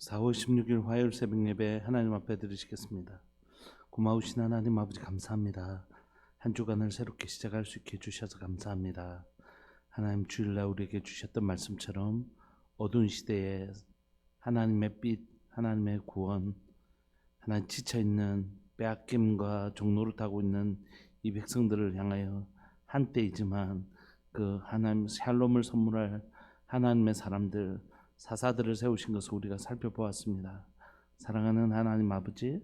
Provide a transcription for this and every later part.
4월 16일 화요일 새벽 예배 하나님 앞에 드리시겠습니다. 고마우신 하나님 아버지 감사합니다. 한 주간을 새롭게 시작할 수 있게 해주셔서 감사합니다. 하나님 주일날 우리에게 주셨던 말씀처럼 어두운 시대에 하나님의 빛, 하나님의 구원, 하나님 지쳐있는 빼앗김과 종노릇하고 있는 이 백성들을 향하여 한때이지만 그 하나님 샬롬을 선물할 하나님의 사람들, 사사들을 세우신 것을 우리가 살펴보았습니다. 사랑하는 하나님 아버지,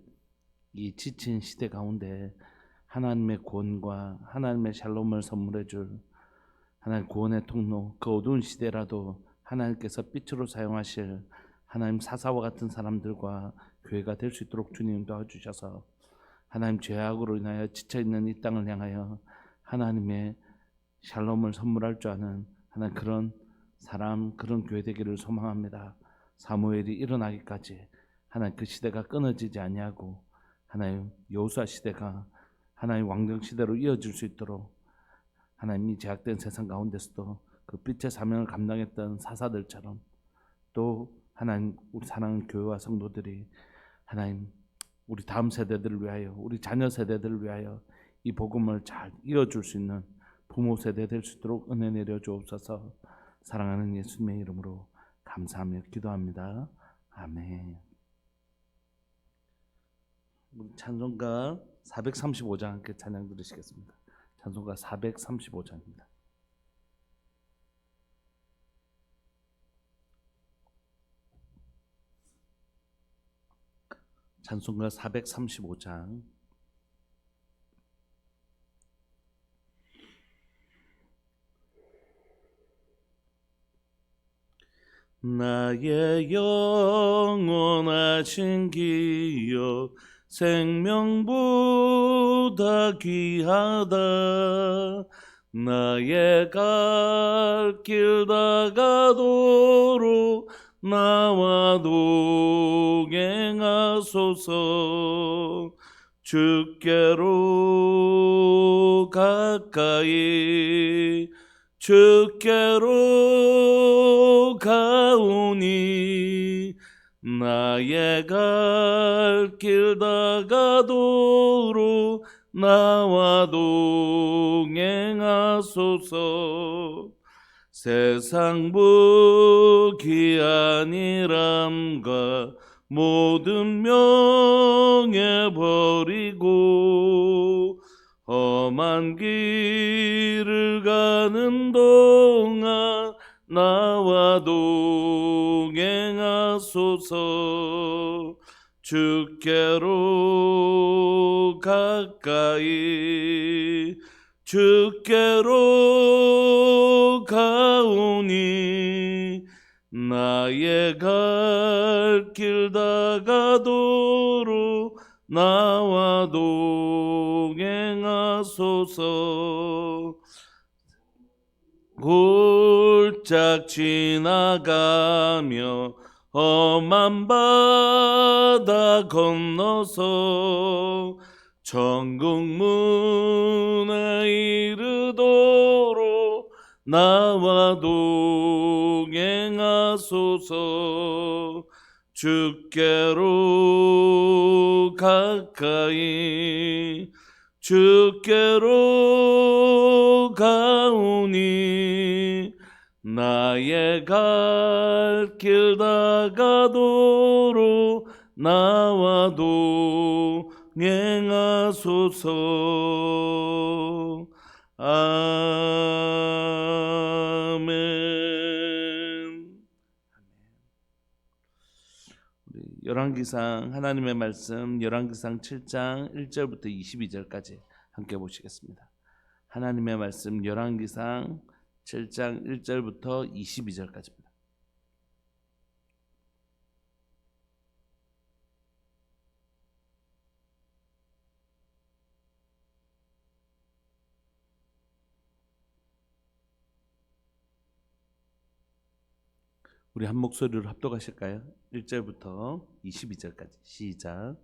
이 지친 시대 가운데 하나님의 구원과 하나님의 샬롬을 선물해 줄 하나님 구원의 통로, 그 어두운 시대라도 하나님께서 빛으로 사용하실 하나님 사사와 같은 사람들과 교회가 될 수 있도록 주님 도와주셔서 하나님 죄악으로 인하여 지쳐있는 이 땅을 향하여 하나님의 샬롬을 선물할 줄 아는 하나님 그런 사람, 그런 교회 되기를 소망합니다. 사무엘이 일어나기까지 하나님 그 시대가 끊어지지 아니하고 하나님 여호수아 시대가 하나님 왕정 시대로 이어질 수 있도록 하나님이 제약된 세상 가운데서도 그 빛의 사명을 감당했던 사사들처럼 또 하나님 우리 사랑하는 교회와 성도들이 하나님 우리 다음 세대들을 위하여, 우리 자녀 세대들을 위하여 이 복음을 잘 이어줄 수 있는 부모 세대 될 수 있도록 은혜 내려 주옵소서. 사랑하는 예수님의 이름으로 감사하며 기도합니다. 아멘. 찬송가 435장 함께 찬양 들으시겠습니다. 찬송가 435장입니다. 찬송가 435장. 나의 영원하신 기여 생명보다 귀하다. 나의 갈 길 다가도록 나와 동행하소서. 주께로 가까이 주께로 가오니 나의 갈 길 다가도록 나와 동행하소서. 세상 복이 아니람과 모든 명예 버리고 험한 길을 가는 동안 나와 동행하소서. 주께로 가까이 주께로 가오니 나의 갈 길 다가도록 나와 동행하소서. 골짝 지나가며 험한 바다 건너서 천국 문에 이르도록 나와 동행하소서. 주께로 가까이 주께로 가오니 나의 갈 길 다가도록 나와 동행하소서. 아멘. 열왕기상 하나님의 말씀 열왕기상 7장 1절부터 22절까지 함께 보시겠습니다. 하나님의 말씀 열왕기상 7장 1절부터 22절까지입니다. 우리 한 목소리로 합독하실까요? 1절부터 22절까지 시작.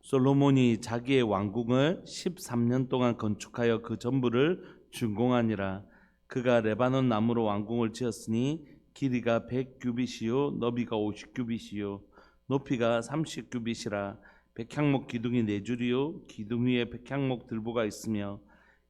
솔로몬이 자기의 왕궁을 13년 동안 건축하여 그 전부를 준공하니라. 그가 레바논 나무로 왕궁을 지었으니 길이가 100규빗이요 너비가 50규빗이요 높이가 30규빗이라 백향목 기둥이 4줄이요 기둥 위에 백향목 들보가 있으며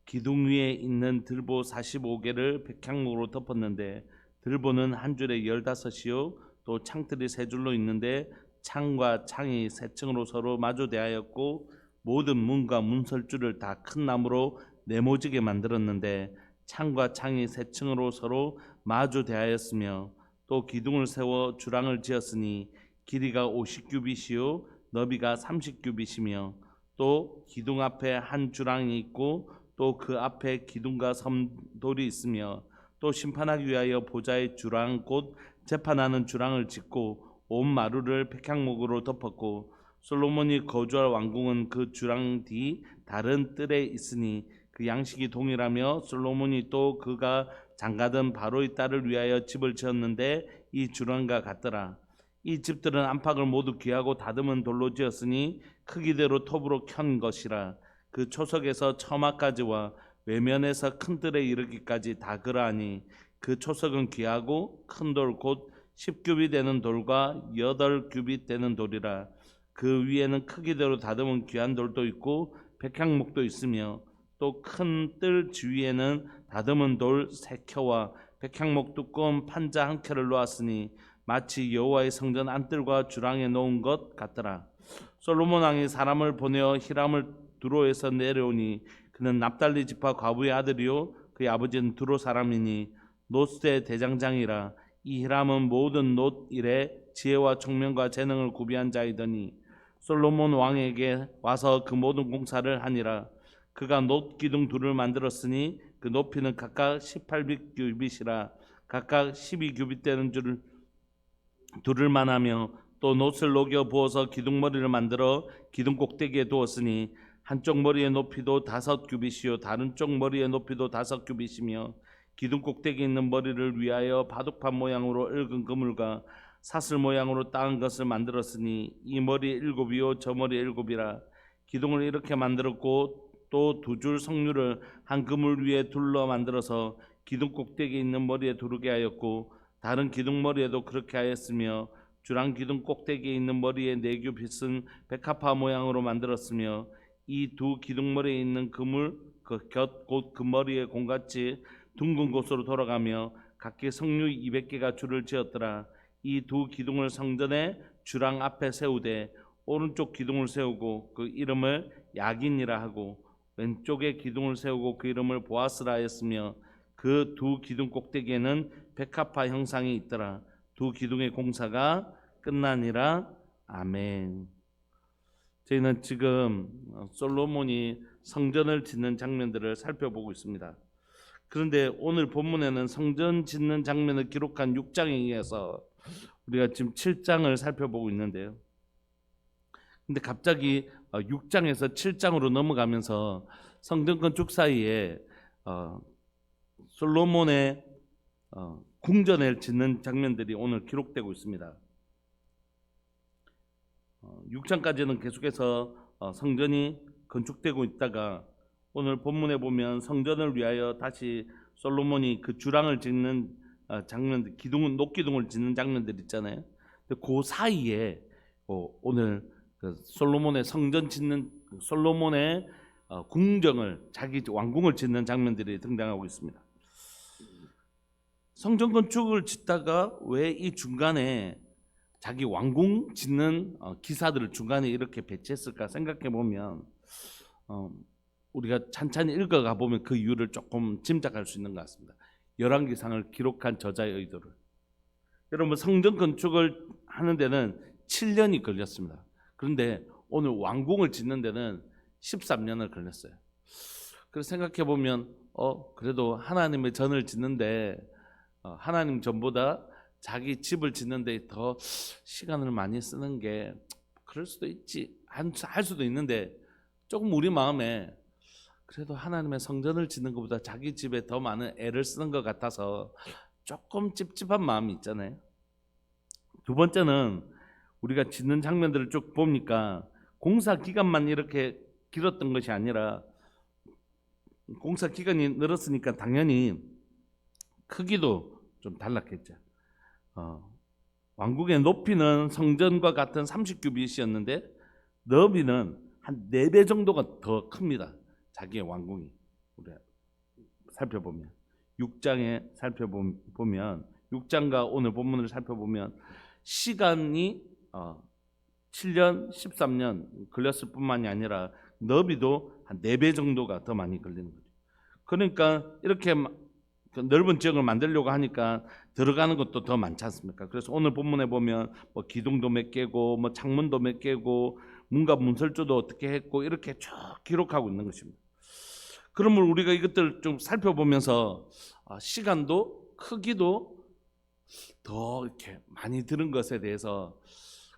기둥 위에 있는 들보 45개를 백향목으로 덮었는데 들보는 한 줄에 15이요 또 창틀이 3줄로 있는데 창과 창이 3층으로 서로 마주대하였고 모든 문과 문설주를 다 큰 나무로 네모지게 만들었는데 창과 창이 3층으로 서로 마주대하였으며 또 기둥을 세워 주랑을 지었으니 길이가 50규빗이요 너비가 30규빗이며 또 기둥 앞에 한 주랑이 있고 또 그 앞에 기둥과 섬돌이 있으며 또 심판하기 위하여 보좌의 주랑 곧 재판하는 주랑을 짓고 온 마루를 백향목으로 덮었고 솔로몬이 거주할 왕궁은 그 주랑 뒤 다른 뜰에 있으니 그 양식이 동일하며 솔로몬이 또 그가 장가든 바로의 딸을 위하여 집을 지었는데 이 주랑과 같더라. 이 집들은 안팎을 모두 귀하고 다듬은 돌로 지었으니 크기대로 톱으로 켠 것이라. 그 초석에서 처마까지와 외면에서 큰 뜰에 이르기까지 다 그러하니 그 초석은 귀하고 큰 돌 곧 10규빗 되는 돌과 8규빗 되는 돌이라. 그 위에는 크기대로 다듬은 귀한 돌도 있고 백향목도 있으며 또 큰 뜰 주위에는 다듬은 돌 3켜와 백향목 두꺼운 판자 1켜를 놓았으니 마치 여호와의 성전 안뜰과 주랑에 놓은 것 같더라. 솔로몬 왕이 사람을 보내어 히람을 두로에서 내려오니 그는 납달리 지파 과부의 아들이요 그의 아버지는 두로 사람이니 놋의 대장장이라. 이 히람은 모든 놋 일에 지혜와 총명과 재능을 구비한 자이더니 솔로몬 왕에게 와서 그 모든 공사를 하니라. 그가 놋 기둥 둘을 만들었으니 그 높이는 각각 18규빗이라. 각각 12규빗 되는 줄 둘을 만하며 또 놋을 녹여 부어서 기둥머리를 만들어 기둥 꼭대기에 두었으니 한쪽 머리의 높이도 5규빗이요 다른 쪽 머리의 높이도 5규빗이며 기둥 꼭대기에 있는 머리를 위하여 바둑판 모양으로 얽은 그물과 사슬 모양으로 따은 것을 만들었으니 이 머리 7이요 저 머리 7이라. 기둥을 이렇게 만들었고 또 2줄 석류를 한 그물 위에 둘러 만들어서 기둥 꼭대기에 있는 머리에 두르게 하였고 다른 기둥 머리에도 그렇게 하였으며 주랑 기둥 꼭대기에 있는 머리에 4규빗은 백합화 모양으로 만들었으며 이 2 기둥 머리에 있는 그물 그 곁 곧 그 머리의 공같이 둥근 곳으로 돌아가며 각기 석류 200개가 줄을 지었더라. 이 2 기둥을 성전의 주랑 앞에 세우되 오른쪽 기둥을 세우고 그 이름을 야긴이라 하고 왼쪽에 기둥을 세우고 그 이름을 보아스라 하였으며 그 2 기둥 꼭대기에는 백합화 형상이 있더라. 2 기둥의 공사가 끝나니라. 아멘. 저희는 지금 솔로몬이 성전을 짓는 장면들을 살펴보고 있습니다. 그런데 오늘 본문에는 성전 짓는 장면을 기록한 6장에 의해서 우리가 지금 7장을 살펴보고 있는데요. 근데 갑자기 6장에서 7장으로 넘어가면서 성전 건축 사이에 솔로몬의 궁전을 짓는 장면들이 오늘 기록되고 있습니다. 6장까지는 계속해서 성전이 건축되고 있다가 오늘 본문에 보면 성전을 위하여 다시 솔로몬이 그 주랑을 짓는 장면들, 녹기둥을 짓는 장면들 있잖아요. 그 사이에 오늘 그 솔로몬의 성전 짓는 솔로몬의 궁정을 자기 왕궁을 짓는 장면들이 등장하고 있습니다. 성전 건축을 짓다가 왜 이 중간에 자기 왕궁 짓는 기사들을 중간에 이렇게 배치했을까 생각해 보면 우리가 찬찬히 읽어가 보면 그 이유를 조금 짐작할 수 있는 것 같습니다. 열왕기상을 기록한 저자의 의도를. 여러분 성전 건축을 하는 데는 7년이 걸렸습니다. 그런데 오늘 왕궁을 짓는 데는 13년을 걸렸어요. 그래서 생각해 보면 그래도 하나님의 전을 짓는데 하나님 전보다 자기 집을 짓는데 더 시간을 많이 쓰는 게 그럴 수도 있지 할 수도 있는데 조금 우리 마음에 그래도 하나님의 성전을 짓는 것보다 자기 집에 더 많은 애를 쓰는 것 같아서 조금 찝찝한 마음이 있잖아요. 두 번째는 우리가 짓는 장면들을 쭉 보니까 공사 기간만 이렇게 길었던 것이 아니라 공사 기간이 늘었으니까 당연히 크기도 좀 달랐겠죠. 왕궁의 높이는 성전과 같은 30규빗이었는데 너비는 한 4배 정도가 더 큽니다. 자기의 왕궁이. 우리가 살펴보면 6장에 살펴보면 6장과 오늘 본문을 살펴보면 시간이 7년, 13년 걸렸을 뿐만이 아니라 너비도 한 4배 정도가 더 많이 걸리는 거죠. 그러니까 이렇게 넓은 지역을 만들려고 하니까 들어가는 것도 더 많지 않습니까? 그래서 오늘 본문에 보면 뭐 기둥도 몇 개고 뭐 창문도 몇 개고 문과 문설주도 어떻게 했고 이렇게 쭉 기록하고 있는 것입니다. 그러면 우리가 이것들 좀 살펴보면서 시간도 크기도 더 이렇게 많이 들은 것에 대해서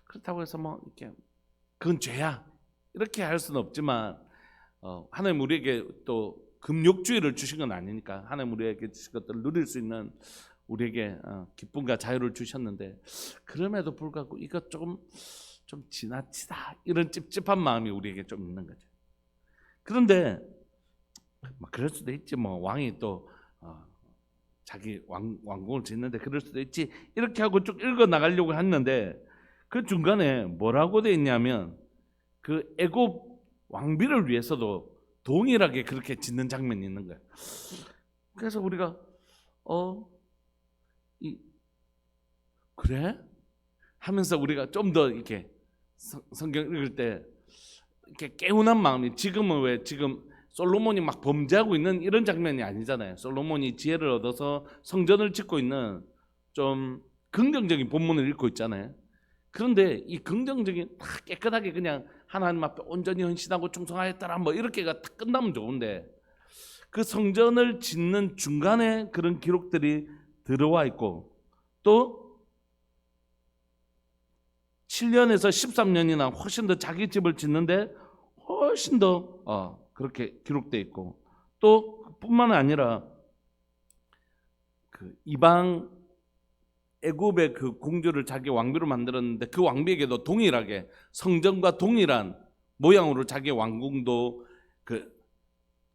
그렇다고 해서 뭐 이렇게 그건 죄야 이렇게 할 수는 없지만 하나님 우리에게 또 금욕주의를 주신 건 아니니까 하나님 우리에게 주신 것들을 누릴 수 있는 우리에게 기쁨과 자유를 주셨는데 그럼에도 불구하고 이것 좀 지나치다 이런 찝찝한 마음이 우리에게 좀 있는 거죠. 그런데 그럴 수도 있지 뭐 왕이 또 자기 왕궁을 짓는데 그럴 수도 있지 이렇게 하고 쭉 읽어 나가려고 했는데 그 중간에 뭐라고 돼 있냐면 그 애굽 왕비를 위해서도 동일하게 그렇게 짓는 장면이 있는 거예요. 그래서 우리가 그래? 하면서 우리가 좀 더 이렇게 성경 읽을 때 이렇게 개운한 마음이 지금은 왜 지금 솔로몬이 막 범죄하고 있는 이런 장면이 아니잖아요. 솔로몬이 지혜를 얻어서 성전을 짓고 있는 좀 긍정적인 본문을 읽고 있잖아요. 그런데 이 긍정적인 다 깨끗하게 그냥 하나님 앞에 온전히 헌신하고 충성하였더라 뭐 이렇게가 딱 끝나면 좋은데 그 성전을 짓는 중간에 그런 기록들이 들어와 있고 또 7년에서 13년이나 훨씬 더 자기 집을 짓는데 훨씬 더 그렇게 기록되어 있고 또 뿐만 아니라 그 이방 애굽의 그 공주를 자기 왕비로 만들었는데 그 왕비에게도 동일하게 성전과 동일한 모양으로 자기 왕궁도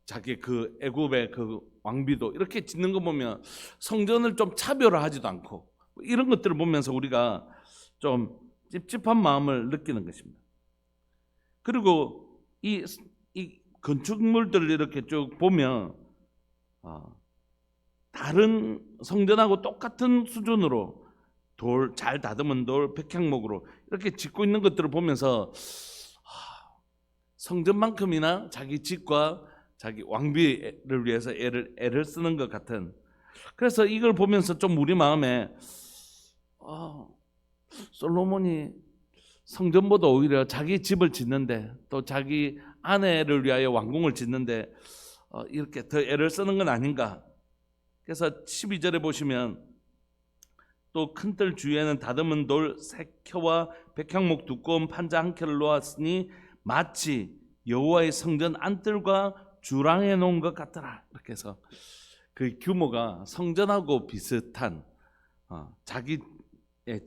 자기 그 애굽의 그 왕비도 이렇게 짓는 거 보면 성전을 좀 차별화하지도 않고 이런 것들을 보면서 우리가 좀 찝찝한 마음을 느끼는 것입니다. 그리고 이 건축물들을 이렇게 쭉 보면 다른 성전하고 똑같은 수준으로 잘 다듬은 돌, 백향목으로 이렇게 짓고 있는 것들을 보면서 성전만큼이나 자기 집과 자기 왕비를 위해서 애를 쓰는 것 같은. 그래서 이걸 보면서 좀 우리 마음에 솔로몬이 성전보다 오히려 자기 집을 짓는데 또 자기 아내를 위하여 왕궁을 짓는데 이렇게 더 애를 쓰는 건 아닌가. 그래서 12절에 보시면 또 큰 뜰 주위에는 다듬은 돌 3켜와 백향목 두꺼운 판자 1켜를 놓았으니 마치 여호와의 성전 안뜰과 주랑해 놓은 것 같더라. 이렇게 해서 그 규모가 성전하고 비슷한 자기의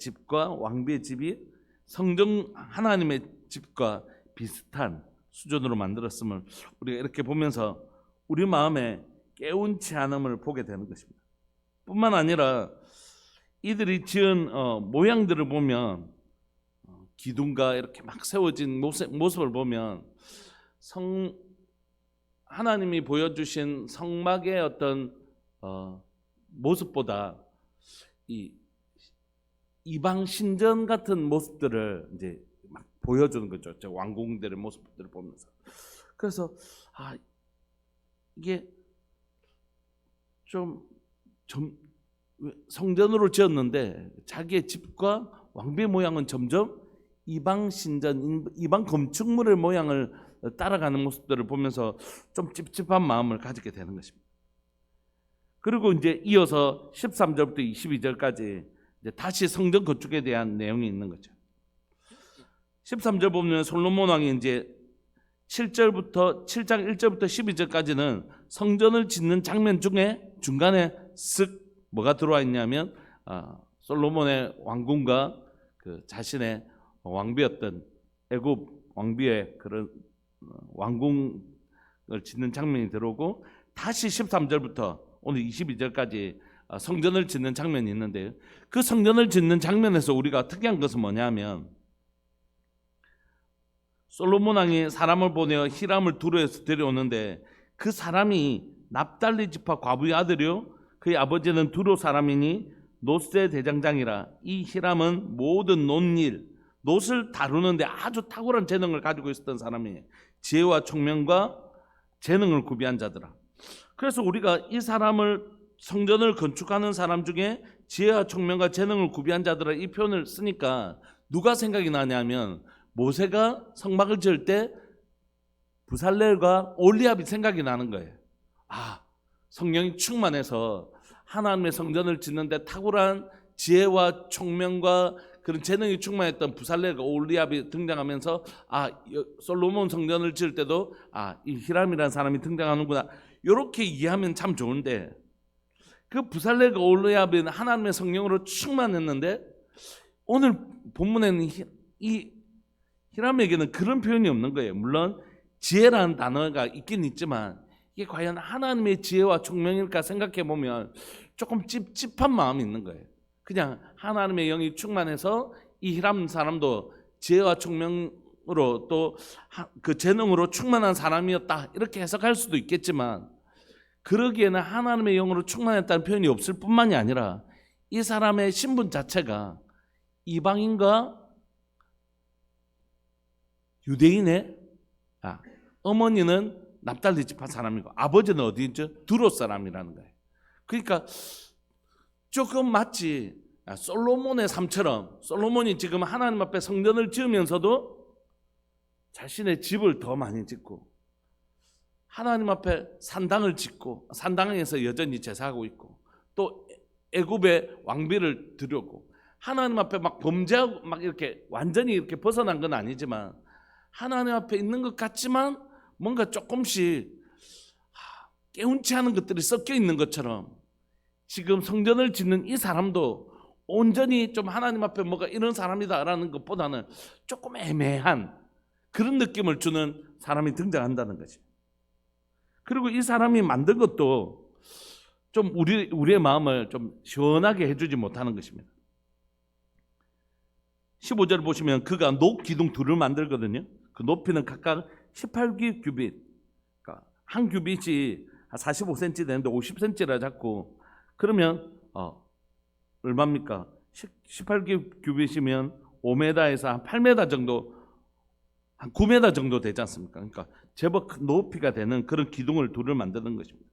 집과 왕비의 집이 성전 하나님의 집과 비슷한 수준으로 만들었음을 우리가 이렇게 보면서 우리 마음에 깨운치 않음을 보게 되는 것입니다. 뿐만 아니라 이들이 지은 모양들을 보면 기둥과 이렇게 막 세워진 모습을 보면 하나님이 보여주신 성막의 어떤 모습보다 이 이방 신전 같은 모습들을 이제 막 보여주는 거죠. 저 왕궁들의 모습들을 보면서. 그래서 이게 좀 성전으로 지었는데 자기의 집과 왕비 모양은 점점 이방 신전, 이방 건축물의 모양을 따라가는 모습들을 보면서 좀 찝찝한 마음을 가지게 되는 것입니다. 그리고 이제 이어서 13절부터 22절까지 이제 다시 성전 건축에 대한 내용이 있는 거죠. 13절 보면 솔로몬 왕이 이제 7장 1절부터 12절까지는 성전을 짓는 장면 중에 중간에 쓱 뭐가 들어와 있냐면 솔로몬의 왕궁과 그 자신의 왕비였던 애굽 왕비의 그런 왕궁을 짓는 장면이 들어오고 다시 13절부터 오늘 22절까지 성전을 짓는 장면이 있는데요. 그 성전을 짓는 장면에서 우리가 특이한 것은 뭐냐면 솔로몬 왕이 사람을 보내어 히람을 두로에서 데려오는데 그 사람이 납달리 지파 과부의 아들이요 그의 아버지는 두로 사람이니 놋의 대장장이라. 이 히람은 모든 놋일, 놋을 다루는데 아주 탁월한 재능을 가지고 있었던 사람이에요. 지혜와 총명과 재능을 구비한 자더라. 그래서 우리가 이 사람을 성전을 건축하는 사람 중에 지혜와 총명과 재능을 구비한 자들아 이 표현을 쓰니까 누가 생각이 나냐면 모세가 성막을 지을 때 부살렐과 올리압이 생각이 나는 거예요. 성령이 충만해서 하나님의 성전을 짓는데 탁월한 지혜와 총명과 그런 재능이 충만했던 부살렐과 올리압이 등장하면서 솔로몬 성전을 지을 때도 이 히람이라는 사람이 등장하는구나 이렇게 이해하면 참 좋은데 그 부살렐과 올리압은 하나님의 성령으로 충만했는데 오늘 본문에는 이 히람에게는 그런 표현이 없는 거예요. 물론 지혜라는 단어가 있긴 있지만 이게 과연 하나님의 지혜와 총명일까 생각해 보면 조금 찝찝한 마음이 있는 거예요. 그냥 하나님의 영이 충만해서 이 히람 사람도 지혜와 총명으로 또 그 재능으로 충만한 사람이었다 이렇게 해석할 수도 있겠지만 그러기에는 하나님의 영으로 충만했다는 표현이 없을 뿐만이 아니라 이 사람의 신분 자체가 이방인과 유대인의 어머니는 납달리 지파 사람이고 아버지는 어디인지 두로 사람이라는 거예요. 그러니까 조금 마치 솔로몬의 삶처럼 솔로몬이 지금 하나님 앞에 성전을 지으면서도 자신의 집을 더 많이 짓고 하나님 앞에 산당을 짓고 산당에서 여전히 제사하고 있고 또 애굽의 왕비를 드렸고 하나님 앞에 막 범죄하고 막 이렇게 완전히 이렇게 벗어난 건 아니지만 하나님 앞에 있는 것 같지만 뭔가 조금씩 깨운치 않은 것들이 섞여 있는 것처럼 지금 성전을 짓는 이 사람도 온전히 좀 하나님 앞에 뭐가 이런 사람이다라는 것보다는 조금 애매한 그런 느낌을 주는 사람이 등장한다는 거지. 그리고 이 사람이 만든 것도 좀 우리의 마음을 좀 시원하게 해주지 못하는 것입니다. 15절 보시면 그가 녹 기둥 둘을 만들거든요. 그 높이는 각각 18규빗, 그러니까 한 규빗이 45cm 되는데 50cm라 잡고 그러면 얼마입니까? 18규빗이면 5m에서 한 8m 정도, 한 9m 정도 되지 않습니까? 그러니까 제법 큰 높이가 되는 그런 기둥을 둘을 만드는 것입니다.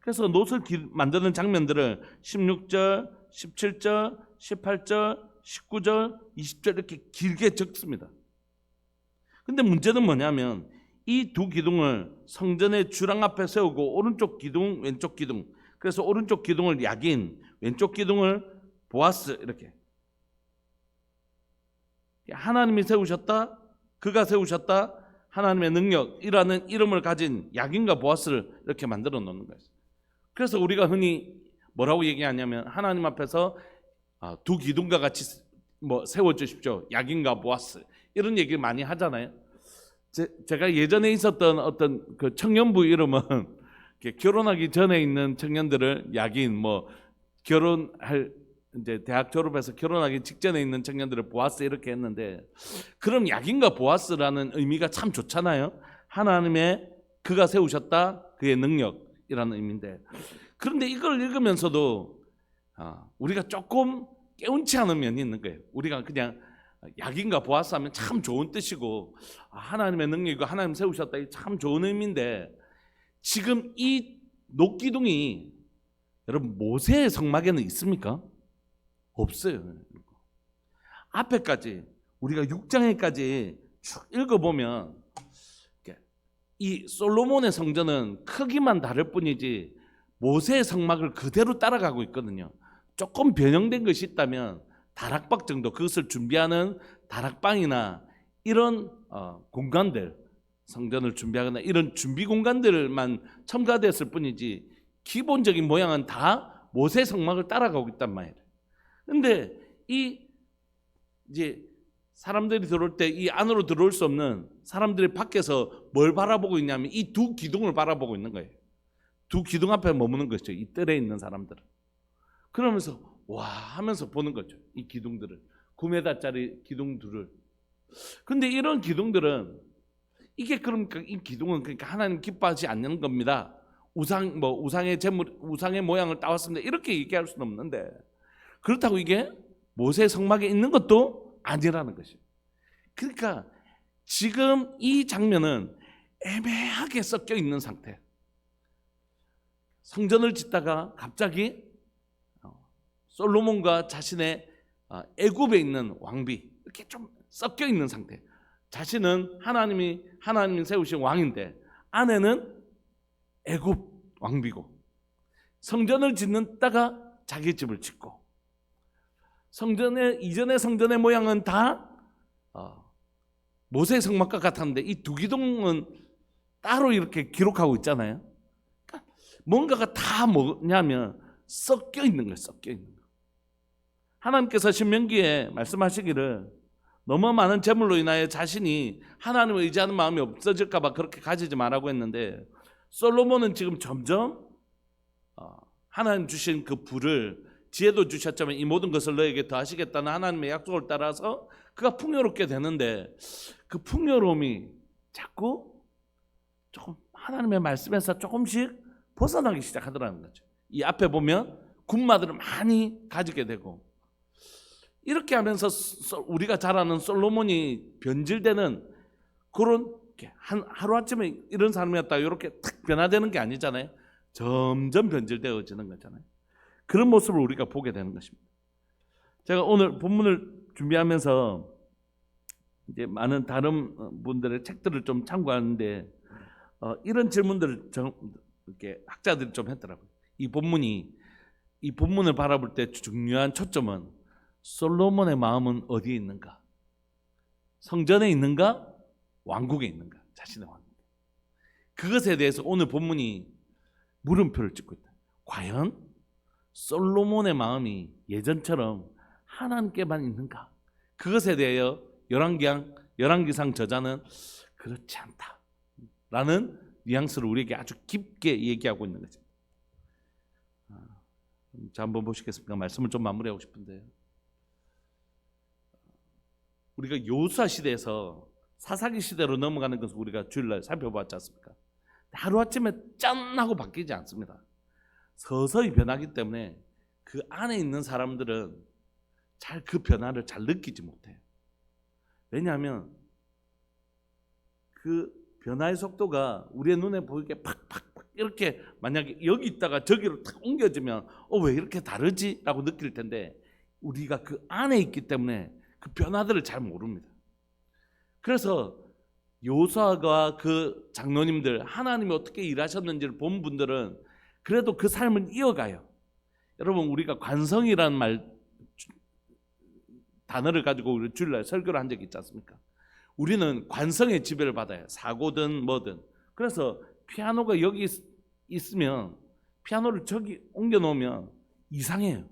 그래서 놋을 만드는 장면들을 16절, 17절, 18절, 19절, 20절 이렇게 길게 적습니다. 근데 문제는 뭐냐면 이 두 기둥을 성전의 주랑 앞에 세우고 오른쪽 기둥, 왼쪽 기둥, 그래서 오른쪽 기둥을 야긴, 왼쪽 기둥을 보아스 이렇게 하나님이 세우셨다, 그가 세우셨다, 하나님의 능력이라는 이름을 가진 야긴과 보아스를 이렇게 만들어 놓는 거예요. 그래서 우리가 흔히 뭐라고 얘기하냐면 하나님 앞에서 두 기둥과 같이 세워주십시오, 야긴과 보아스 이런 얘기 많이 하잖아요. 제가 예전에 있었던 어떤 그 청년부 이름은 결혼하기 전에 있는 청년들을 야긴, 결혼할 이제 대학 졸업해서 결혼하기 직전에 있는 청년들을 보아스 이렇게 했는데, 그럼 야긴과 보아스라는 의미가 참 좋잖아요. 하나님의 그가 세우셨다, 그의 능력이라는 의미인데, 그런데 이걸 읽으면서도 우리가 조금 깨운치 않은 면이 있는 거예요. 우리가 그냥 야긴과 보아스 하면 참 좋은 뜻이고 하나님의 능력이고 하나님 세우셨다, 참 좋은 의미인데 지금 이 녹기둥이 여러분 모세의 성막에는 있습니까? 없어요. 앞에까지 우리가 6장에까지 쭉 읽어보면 이 솔로몬의 성전은 크기만 다를 뿐이지 모세의 성막을 그대로 따라가고 있거든요. 조금 변형된 것이 있다면 다락방 정도, 그것을 준비하는 다락방이나 이런 공간들, 성전을 준비하거나 이런 준비 공간들만 첨가됐을 뿐이지 기본적인 모양은 다 모세 성막을 따라가고 있단 말이에요. 근데 이제 사람들이 들어올 때 이 안으로 들어올 수 없는 사람들이 밖에서 뭘 바라보고 있냐면 이 두 기둥을 바라보고 있는 거예요. 두 기둥 앞에 머무는 것이죠, 이 뜰에 있는 사람들은. 그러면서 와 하면서 보는 거죠. 이 기둥들을 9m짜리 기둥들을. 근데 이런 기둥들은 이게 그러니까 이 기둥은 그러니까 하나님 기뻐하지 않는 겁니다. 우상의 제물 우상의 모양을 따왔습니다. 이렇게 얘기할 수는 없는데 그렇다고 이게 모세 성막에 있는 것도 아니라는 것이에요. 그러니까 지금 이 장면은 애매하게 섞여 있는 상태. 성전을 짓다가 갑자기 솔로몬과 자신의 애굽에 있는 왕비 이렇게 좀 섞여 있는 상태. 자신은 하나님이 세우신 왕인데 아내는 애굽 왕비고 성전을 짓는다가 자기 집을 짓고 이전의 성전의 모양은 다 모세 성막과 같았는데 이 두 기둥은 따로 이렇게 기록하고 있잖아요. 그러니까 뭔가가 다 뭐냐면 섞여 있는 거예요. 섞여 있는 거. 하나님께서 신명기에 말씀하시기를 너무 많은 재물로 인하여 자신이 하나님을 의지하는 마음이 없어질까 봐 그렇게 가지지 말라고 했는데 솔로몬은 지금 점점 하나님 주신 그 부를 지혜도 주셨지만 이 모든 것을 너에게 더하시겠다는 하나님의 약속을 따라서 그가 풍요롭게 되는데 그 풍요로움이 자꾸 조금 하나님의 말씀에서 조금씩 벗어나기 시작하더라는 거죠. 이 앞에 보면 군마들을 많이 가지게 되고 이렇게 하면서 우리가 잘 아는 솔로몬이 변질되는 그런 하루아침에 이런 사람이었다 이렇게 탁 변화되는 게 아니잖아요. 점점 변질되어지는 거잖아요. 그런 모습을 우리가 보게 되는 것입니다. 제가 오늘 본문을 준비하면서 이제 많은 다른 분들의 책들을 좀 참고하는데 이런 질문들을 이렇게 학자들이 좀 했더라고요. 이 본문을 바라볼 때 중요한 초점은 솔로몬의 마음은 어디에 있는가? 성전에 있는가? 왕국에 있는가? 자신의 왕국. 그것에 대해서 오늘 본문이 물음표를 찍고 있다. 과연 솔로몬의 마음이 예전처럼 하나님께만 있는가? 그것에 대하여 열왕기상 저자는 그렇지 않다라는 뉘앙스를 우리에게 아주 깊게 얘기하고 있는 거죠. 자, 한번 보시겠습니까? 말씀을 좀 마무리하고 싶은데요. 우리가 여호수아 시대에서 사사기 시대로 넘어가는 것을 우리가 주일날 살펴봤지 않습니까? 하루아침에 짠 하고 바뀌지 않습니다. 서서히 변하기 때문에 그 안에 있는 사람들은 잘 그 변화를 잘 느끼지 못해요. 왜냐하면 그 변화의 속도가 우리의 눈에 보이게 팍팍팍 이렇게 만약에 여기 있다가 저기로 탁 옮겨지면 왜 이렇게 다르지? 라고 느낄 텐데 우리가 그 안에 있기 때문에 그 변화들을 잘 모릅니다. 그래서 여호수아가 그 장로님들 하나님이 어떻게 일하셨는지를 본 분들은 그래도 그 삶을 이어가요. 여러분 우리가 관성이라는 단어를 가지고 우리 주일날 설교를 한 적이 있지 않습니까? 우리는 관성의 지배를 받아요. 사고든 뭐든. 그래서 피아노가 여기 있으면 피아노를 저기 옮겨 놓으면 이상해요.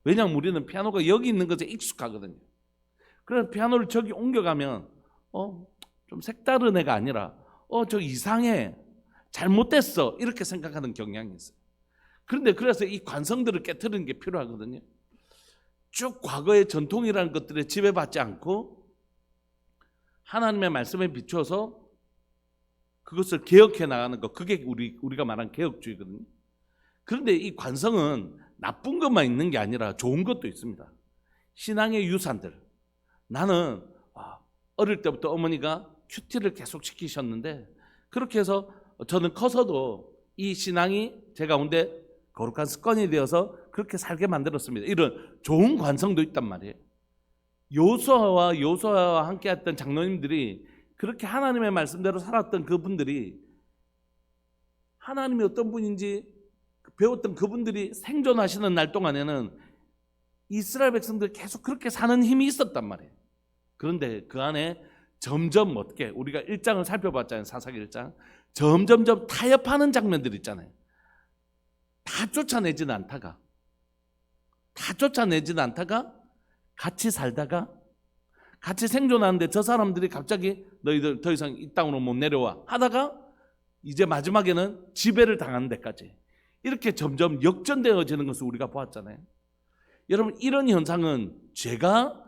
왜냐하면 우리는 피아노가 여기 있는 것에 익숙하거든요. 그래서 피아노를 저기 옮겨가면 좀 색다른 애가 아니라 저 이상해, 잘못됐어 이렇게 생각하는 경향이 있어요. 그런데 그래서 이 관성들을 깨트리는 게 필요하거든요. 쭉 과거의 전통이라는 것들에 지배받지 않고 하나님의 말씀에 비추어서 그것을 개혁해 나가는 것, 그게 우리가 말한 개혁주의거든요. 그런데 이 관성은 나쁜 것만 있는 게 아니라 좋은 것도 있습니다. 신앙의 유산들. 나는 어릴 때부터 어머니가 큐티를 계속 시키셨는데 그렇게 해서 저는 커서도 이 신앙이 제 가운데 거룩한 습관이 되어서 그렇게 살게 만들었습니다. 이런 좋은 관성도 있단 말이에요. 여호수아와 함께 했던 장로님들이 그렇게 하나님의 말씀대로 살았던 그분들이 하나님이 어떤 분인지 배웠던 그분들이 생존하시는 날 동안에는 이스라엘 백성들이 계속 그렇게 사는 힘이 있었단 말이에요. 그런데 그 안에 점점 어떻게 우리가 1장을 살펴봤잖아요. 사사기 1장. 점점점 타협하는 장면들 있잖아요. 다 쫓아내지는 않다가 같이 살다가 같이 생존하는데 저 사람들이 갑자기 너희들 더 이상 이 땅으로 못 내려와 하다가 이제 마지막에는 지배를 당하는 데까지 이렇게 점점 역전되어지는 것을 우리가 보았잖아요. 여러분, 이런 현상은 제가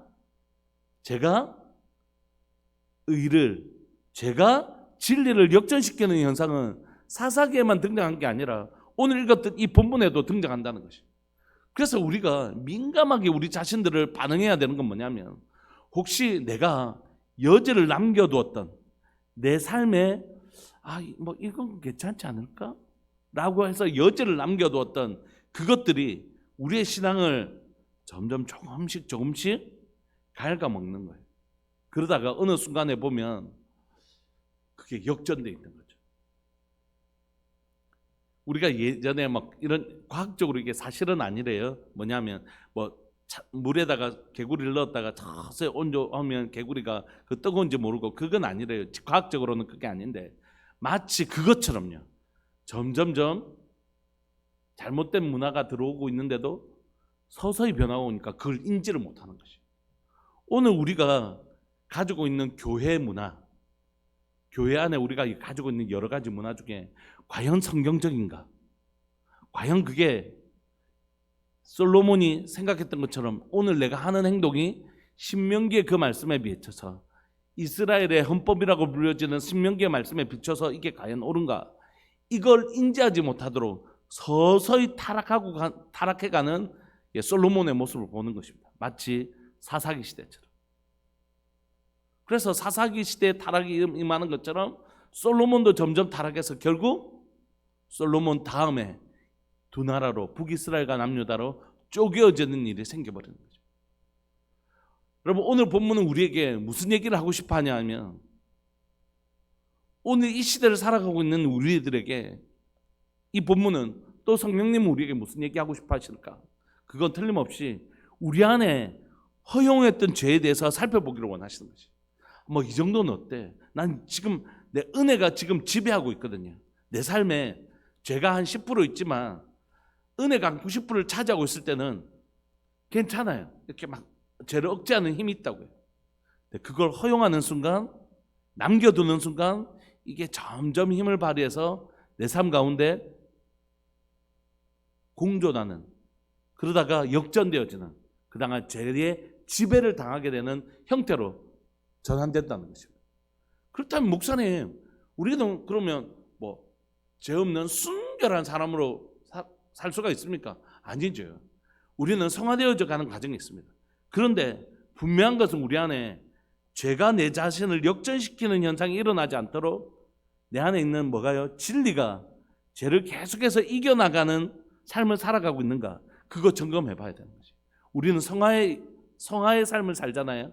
진리를 역전시키는 현상은 사사기에만 등장한 게 아니라 오늘 읽었던 이 본문에도 등장한다는 것이에요. 그래서 우리가 민감하게 우리 자신들을 반응해야 되는 건 뭐냐면, 혹시 내가 여지를 남겨두었던 내 삶에 뭐 이건 괜찮지 않을까? 라고 해서 여지를 남겨두었던 그것들이 우리의 신앙을 점점 조금씩 갉아먹는 거예요. 그러다가 어느 순간에 보면 그게 역전되어 있는 거죠. 우리가 예전에 막 이런 과학적으로 이게 사실은 아니래요. 뭐냐면 뭐 물에다가 개구리를 넣었다가 서서히 온조하면 개구리가 그 뜨거운지 모르고, 그건 아니래요. 과학적으로는 그게 아닌데, 마치 그것처럼요. 점점점 잘못된 문화가 들어오고 있는데도 서서히 변화가 오니까 그걸 인지를 못하는 것이에요. 오늘 우리가 가지고 있는 교회 문화, 교회 안에 우리가 가지고 있는 여러 가지 문화 중에 과연 성경적인가? 과연 그게 솔로몬이 생각했던 것처럼 오늘 내가 하는 행동이 신명기의 그 말씀에 비춰서, 이스라엘의 헌법이라고 불려지는 신명기의 말씀에 비춰서 이게 과연 옳은가? 이걸 인지하지 못하도록 서서히 타락해가는 솔로몬의 모습을 보는 것입니다. 마치 사사기 시대처럼. 그래서 사사기 시대에 타락이 임하는 것처럼 솔로몬도 점점 타락해서 결국 솔로몬 다음에 두 나라로, 북이스라엘과 남유다로 쪼개어지는 일이 생겨버리는 거죠. 여러분, 오늘 본문은 우리에게 무슨 얘기를 하고 싶어 하냐 하면, 오늘 이 시대를 살아가고 있는 우리들에게 이 본문은, 또 성령님은 우리에게 무슨 얘기하고 싶어 하실까? 그건 틀림없이 우리 안에 허용했던 죄에 대해서 살펴보기를 원하시는 거지. 뭐 이 정도는 어때? 난 지금 내 은혜가 지금 지배하고 있거든요. 내 삶에 죄가 한 10% 있지만 은혜가 한 90%를 차지하고 있을 때는 괜찮아요. 이렇게 막 죄를 억제하는 힘이 있다고요. 근데 그걸 허용하는 순간, 남겨두는 순간 이게 점점 힘을 발휘해서 내 삶 가운데 공존하는, 그러다가 역전되어지는, 그다음에 죄의 지배를 당하게 되는 형태로 전환된다는 것입니다. 그렇다면 목사님, 우리는 그러면 뭐 죄 없는 순결한 사람으로 살 수가 있습니까? 아니죠. 우리는 성화되어져 가는 과정이 있습니다. 그런데 분명한 것은 우리 안에 죄가 내 자신을 역전시키는 현상이 일어나지 않도록 내 안에 있는 뭐가요? 진리가 죄를 계속해서 이겨나가는 삶을 살아가고 있는가? 그거 점검해 봐야 되는 거지. 우리는 성화의 삶을 살잖아요.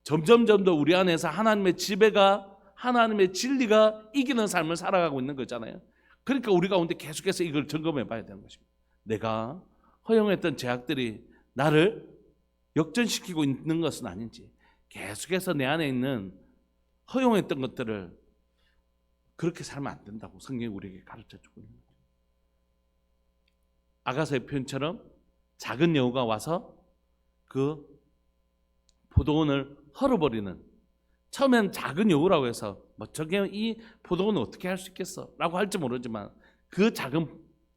점점 더 우리 안에서 하나님의 지배가, 하나님의 진리가 이기는 삶을 살아가고 있는 거잖아요. 그러니까 우리 가운데 계속해서 이걸 점검해 봐야 되는 것입니다. 내가 허용했던 죄악들이 나를 역전시키고 있는 것은 아닌지, 계속해서 내 안에 있는 허용했던 것들을 그렇게 살면 안 된다고 성경이 우리에게 가르쳐주고 있는 거죠. 아가서의 표현처럼 작은 여우가 와서 그 포도원을 헐어버리는, 처음엔 작은 여우라고 해서 뭐 저게 이 포도원을 어떻게 할 수 있겠어? 라고 할지 모르지만 그 작은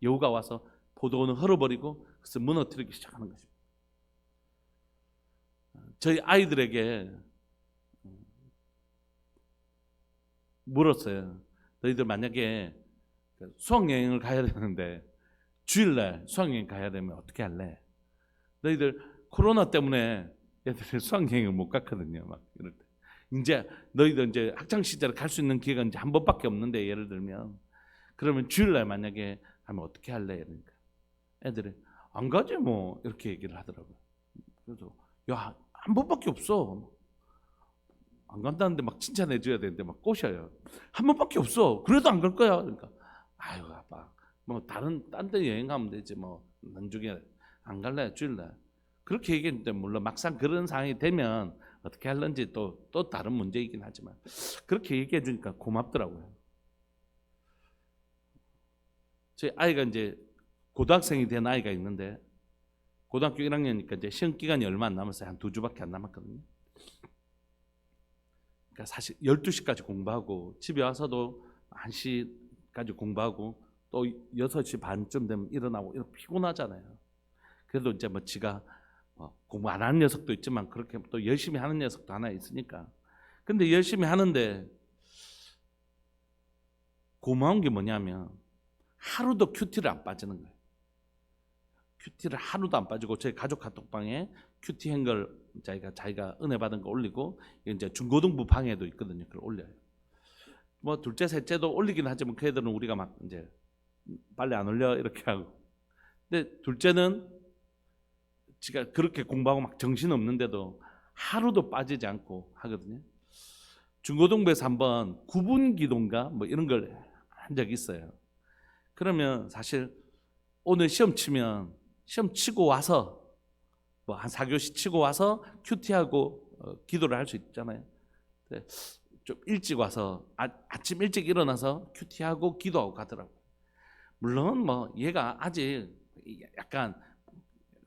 여우가 와서 포도원을 헐어버리고 그래서 무너뜨리기 시작하는 것입니다. 저희 아이들에게 물었어요. 너희들 만약에 수학여행을 가야 되는데 주일날 수학여행 가야 되면 어떻게 할래? 너희들 코로나 때문에 애들이 수학여행을 못 갔거든요. 막 이럴 때. 이제 너희들 이제 학창 시절에 갈 수 있는 기회가 이제 한 번밖에 없는데, 예를 들면 그러면 주일날 만약에 하면 어떻게 할래? 그러니까 애들이 안 가지 뭐, 이렇게 얘기를 하더라고요. 그래서 야, 한 번밖에 없어. 안 간다는데 막 칭찬해 줘야 되는데 막 꼬셔요. 한 번밖에 없어. 그래도 안 갈 거야. 그러니까 아유 아빠, 뭐 딴 데 여행 가면 되지 뭐, 나중에 안 갈래 주일날. 그렇게 얘기했는데, 물론 막상 그런 상황이 되면 어떻게 할런지 또 다른 문제이긴 하지만 그렇게 얘기해 주니까 고맙더라고요. 저희 아이가 이제 고등학생이 된 아이가 있는데, 고등학교 1학년이니까 이제 시험 기간이 얼마 안 남았어요. 한 2주밖에 안 남았거든요. 그러니까 사실 12시까지 공부하고 집에 와서도 1시까지 공부하고 또 6시 반쯤 되면 일어나고 이렇게 피곤하잖아요. 그래도 이제 뭐 지가 공부 안 하는 녀석도 있지만 그렇게 또 열심히 하는 녀석도 하나 있으니까. 근데 열심히 하는데 고마운 게 뭐냐면 하루도 큐티를 안 빠지는 거예요. 큐티를 하루도 안 빠지고 저희 가족 카톡방에 큐티 한걸 자기가 은혜 받은 거 올리고 이제 중고등부 방에도 있거든요. 그걸 올려요. 뭐 둘째, 셋째도 올리긴 하지만 그 애들은 우리가 막 이제 빨리 안 올려 이렇게 하고. 근데 둘째는 지가 그렇게 공부하고 막 정신 없는데도 하루도 빠지지 않고 하거든요. 중고등부에서 한번 9분 기도인가 뭐 이런 걸 한 적이 있어요. 그러면 사실 오늘 시험 치면 시험 치고 와서 뭐 한 4교시 치고 와서 큐티하고 기도를 할 수 있잖아요. 좀 일찍 와서 아침 일찍 일어나서 큐티하고 기도하고 가더라고요. 물론 뭐 얘가 아직 약간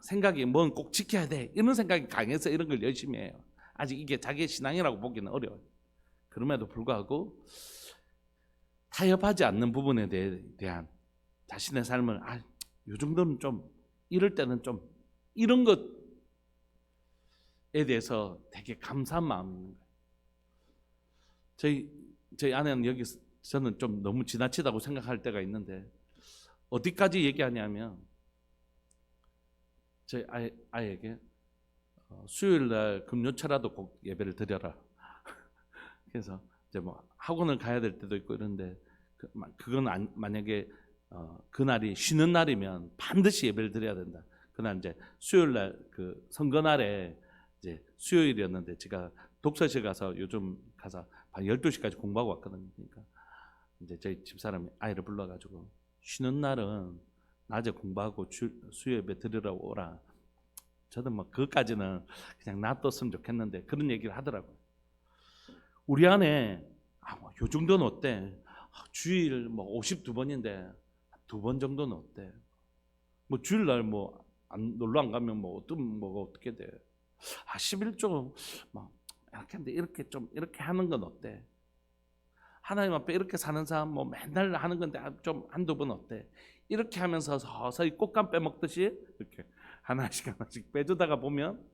생각이 뭔 꼭 지켜야 돼 이런 생각이 강해서 이런 걸 열심히 해요. 아직 이게 자기의 신앙이라고 보기는 어려워요. 그럼에도 불구하고 타협하지 않는 부분에 대한 자신의 삶을 요 정도는 좀 이럴 때는 좀 이런 것에 대해서 되게 감사한 마음이 있는 거예요. 저희 아내는 여기 저는 좀 너무 지나치다고 생각할 때가 있는데 어디까지 얘기하냐면 저희 아이에게 수요일 날 금요초라도 꼭 예배를 드려라. 그래서 이제 뭐 학원을 가야 될 때도 있고 이런데 그건 만약에 그날이 쉬는 날이면 반드시 예배를 드려야 된다. 그날 이제 수요일 날 그 선거 날에 이제 수요일이었는데 제가 독서실 가서 요즘 가서 한 12시까지 공부하고 왔거든요. 그러니까 이제 저희 집사람이 아이를 불러가지고 쉬는 날은 낮에 공부하고 수요 예배 드리라고 오라. 저도 뭐 그것까지는 그냥 놔뒀으면 좋겠는데 그런 얘기를 하더라고요. 우리 안에 요 정도는 어때? 주일 뭐 52번인데 2번 정도는 어때? 뭐 주일날 뭐 놀러 안 가면 뭐 어떻게 돼? 11조 막 이렇게 하는데 이렇게 하는 건 어때? 하나님 앞에 이렇게 사는 사람 뭐 맨날 하는 건데 좀 한두 번 어때? 이렇게 하면서 서서히 꽃감 빼먹듯이 이렇게 하나씩 빼주다가 보면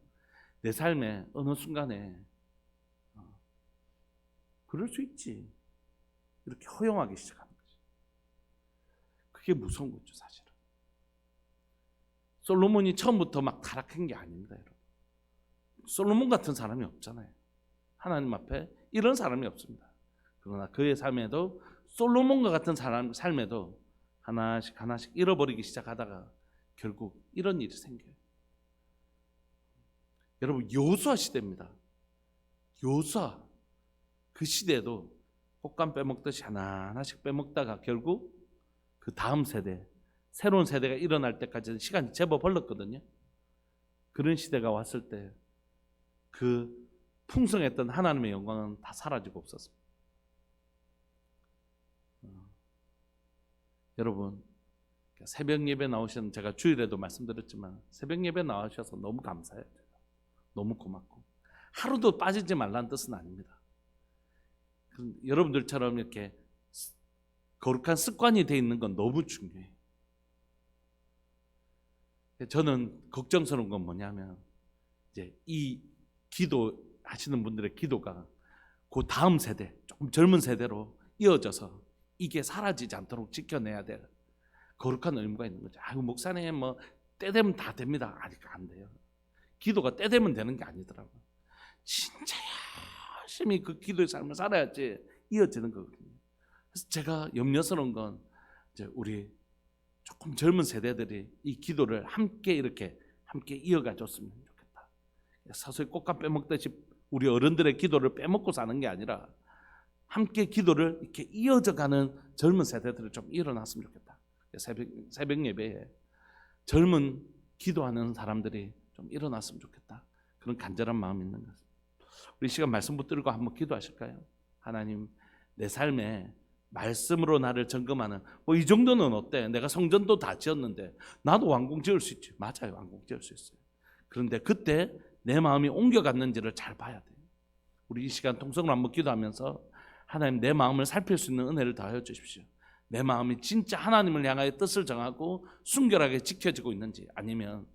내 삶에 어느 순간에 그럴 수 있지. 이렇게 허용하기 시작하는 거지. 그게 무서운 거죠, 사실은. 솔로몬이 처음부터 막 타락한 게 아닙니다, 여러분. 솔로몬 같은 사람이 없잖아요. 하나님 앞에 이런 사람이 없습니다. 그러나 그의 삶에도 솔로몬과 같은 사람 삶에도 하나씩 잃어버리기 시작하다가 결국 이런 일이 생겨요. 여러분, 여호수아 시대입니다. 여호수아 그 시대도 꽃감 빼먹듯이 하나씩 빼먹다가 결국 그 다음 세대, 새로운 세대가 일어날 때까지는 시간이 제법 흘렀거든요. 그런 시대가 왔을 때 그 풍성했던 하나님의 영광은 다 사라지고 없었습니다. 여러분, 새벽 예배 나오시는 제가 주일에도 말씀드렸지만 새벽 예배 나오셔서 너무 감사해요. 너무 고맙고 하루도 빠지지 말라는 뜻은 아닙니다. 여러분들처럼 이렇게 거룩한 습관이 돼 있는 건 너무 중요해요. 저는 걱정스러운 건 뭐냐면 이제 이 기도하시는 분들의 기도가 그 다음 세대, 조금 젊은 세대로 이어져서 이게 사라지지 않도록 지켜내야 될 거룩한 의무가 있는 거죠. 목사님 뭐 때 되면 다 됩니다. 아직 안 돼요. 기도가 때 되면 되는 게 아니더라고요. 진짜 열심히 그 기도의 삶을 살아야지 이어지는 거거든요. 그래서 제가 염려스러운 건 이제 우리 조금 젊은 세대들이 이 기도를 함께 이어가 줬으면 좋겠다. 서서히 꽃감 빼먹듯이 우리 어른들의 기도를 빼먹고 사는 게 아니라 함께 기도를 이렇게 이어져가는 젊은 세대들이 좀 일어났으면 좋겠다. 새벽 예배에 젊은 기도하는 사람들이 좀 일어났으면 좋겠다. 그런 간절한 마음이 있는 것 같습니다. 우리 시간 말씀 붙들고 한번 기도하실까요? 하나님, 내 삶에 말씀으로 나를 점검하는 뭐 이 정도는 어때? 내가 성전도 다 지었는데 나도 왕궁 지을 수 있지. 맞아요, 왕궁 지을 수 있어요. 그런데 그때 내 마음이 옮겨갔는지를 잘 봐야 돼요. 우리 이 시간 통성으로 한번 기도하면서 하나님, 내 마음을 살필 수 있는 은혜를 더하여 주십시오. 내 마음이 진짜 하나님을 향하여 뜻을 정하고 순결하게 지켜지고 있는지, 아니면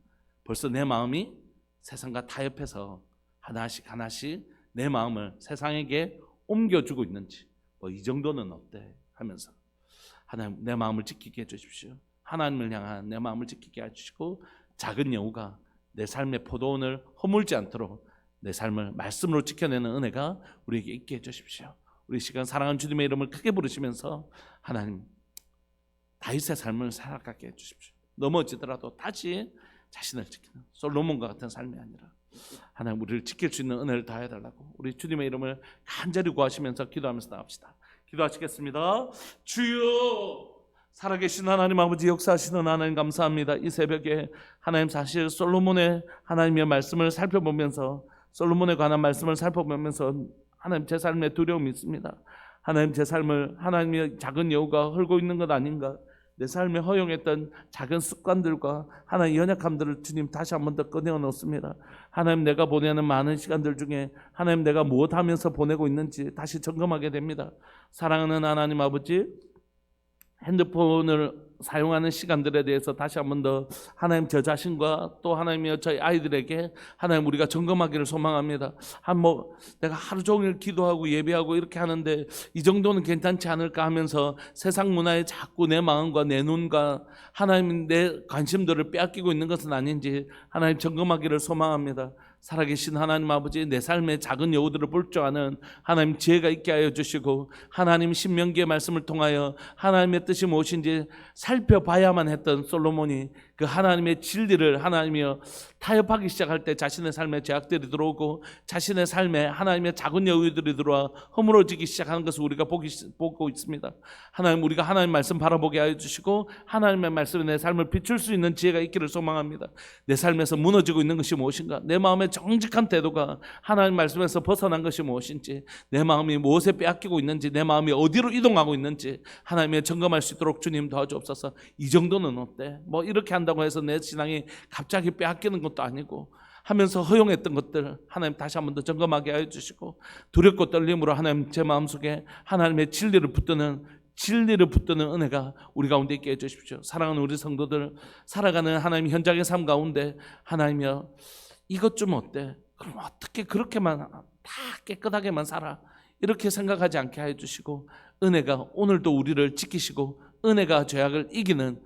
벌써 내 마음이 세상과 타협해서 하나씩 내 마음을 세상에게 옮겨주고 있는지, 이 정도는 어때 하면서 하나님 내 마음을 지키게 해주십시오. 하나님을 향한 내 마음을 지키게 해주시고 작은 여우가 내 삶의 포도원을 허물지 않도록 내 삶을 말씀으로 지켜내는 은혜가 우리에게 있게 해주십시오. 우리 시간 사랑하는 주님의 이름을 크게 부르시면서 하나님 다윗의 삶을 살아가게 해주십시오. 넘어지더라도 다시 자신을 지키는 솔로몬과 같은 삶이 아니라 하나님 우리를 지킬 수 있는 은혜를 다해달라고 우리 주님의 이름을 간절히 구하시면서 기도하면서 나갑시다. 기도하시겠습니다. 주여, 살아계신 하나님 아버지, 역사하시는 하나님 감사합니다. 이 새벽에 하나님 사실 솔로몬의 하나님의 말씀을 살펴보면서, 솔로몬에 관한 말씀을 살펴보면서 하나님 제 삶에 두려움이 있습니다. 하나님 제 삶을 하나님의 작은 여우가 헐고 있는 것 아닌가, 내 삶에 허용했던 작은 습관들과 하나님 연약함들을 주님 다시 한 번 더 꺼내어 놓습니다. 하나님 내가 보내는 많은 시간들 중에 하나님 내가 무엇 하면서 보내고 있는지 다시 점검하게 됩니다. 사랑하는 하나님 아버지, 핸드폰을 사용하는 시간들에 대해서 다시 한 번 더 하나님 저 자신과 또 하나님의 저희 아이들에게 하나님 우리가 점검하기를 소망합니다. 내가 하루 종일 기도하고 예배하고 이렇게 하는데 이 정도는 괜찮지 않을까 하면서 세상 문화에 자꾸 내 마음과 내 눈과 하나님 내 관심들을 빼앗기고 있는 것은 아닌지 하나님 점검하기를 소망합니다. 살아계신 하나님 아버지, 내 삶의 작은 여우들을 볼 줄 아는 하나님 지혜가 있게 하여 주시고, 하나님 신명기의 말씀을 통하여 하나님의 뜻이 무엇인지 살펴봐야만 했던 솔로몬이 그 하나님의 진리를 하나님이여 타협하기 시작할 때 자신의 삶에 제약들이 들어오고 자신의 삶에 하나님의 작은 여우들이 들어와 허물어지기 시작하는 것을 우리가 보고 있습니다. 하나님, 우리가 하나님 말씀 바라보게 하여 주시고 하나님의 말씀에 내 삶을 비출 수 있는 지혜가 있기를 소망합니다. 내 삶에서 무너지고 있는 것이 무엇인가, 내 마음의 정직한 태도가 하나님 말씀에서 벗어난 것이 무엇인지, 내 마음이 무엇에 빼앗기고 있는지, 내 마음이 어디로 이동하고 있는지 하나님의 점검할 수 있도록 주님 도와주옵소서. 이 정도는 어때? 이렇게 한다고 해서 내 신앙이 갑자기 빼앗기는 것도 아니고 하면서 허용했던 것들 하나님 다시 한 번 더 점검하게 하여 주시고, 두렵고 떨림으로 하나님 제 마음속에 하나님의 진리를 붙드는 은혜가 우리 가운데 있게 해주십시오. 사랑하는 우리 성도들, 살아가는 하나님 현장의 삶 가운데 하나님이여 이것 좀 어때? 그럼 어떻게 그렇게만 다 깨끗하게만 살아? 이렇게 생각하지 않게 해주시고, 은혜가 오늘도 우리를 지키시고 은혜가 죄악을 이기는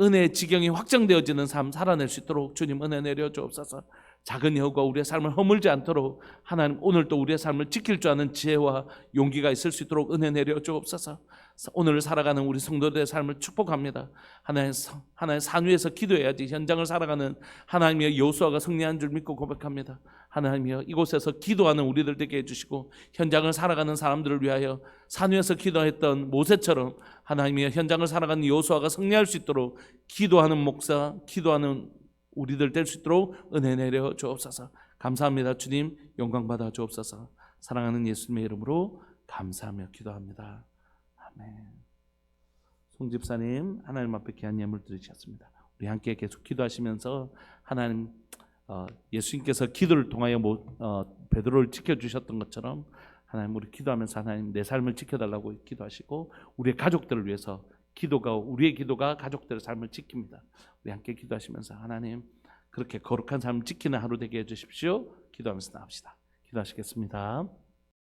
은혜의 지경이 확정되어지는 삶 살아낼 수 있도록 주님 은혜 내려 주옵소서. 작은 여우가 우리의 삶을 허물지 않도록 하나님 오늘도 우리의 삶을 지킬 줄 아는 지혜와 용기가 있을 수 있도록 은혜 내려 주옵소서. 오늘 살아가는 우리 성도들의 삶을 축복합니다. 하나님 산 위에서 기도해야지 현장을 살아가는 하나님의 여호수아가 승리한 줄 믿고 고백합니다. 하나님이여 이곳에서 기도하는 우리들 되게 해주시고, 현장을 살아가는 사람들을 위하여 산 위에서 기도했던 모세처럼 하나님이여 현장을 살아가는 여호수아가 승리할 수 있도록 기도하는 목사, 기도하는 우리들 될 수 있도록 은혜 내려 주옵소서. 감사합니다. 주님 영광 받아 주옵소서. 사랑하는 예수님의 이름으로 감사하며 기도합니다. 아멘. 송 집사님 하나님 앞에 귀한 예물 드리셨습니다. 우리 함께 계속 기도하시면서 하나님 예수님께서 기도를 통하여 베드로를 지켜주셨던 것처럼 하나님 우리 기도하면서 하나님 내 삶을 지켜달라고 기도하시고, 우리의 가족들을 위해서 우리의 기도가 가족들의 삶을 지킵니다. 우리 함께 기도하시면서 하나님 그렇게 거룩한 삶을 지키는 하루 되게 해주십시오. 기도하면서 나갑시다. 기도하시겠습니다.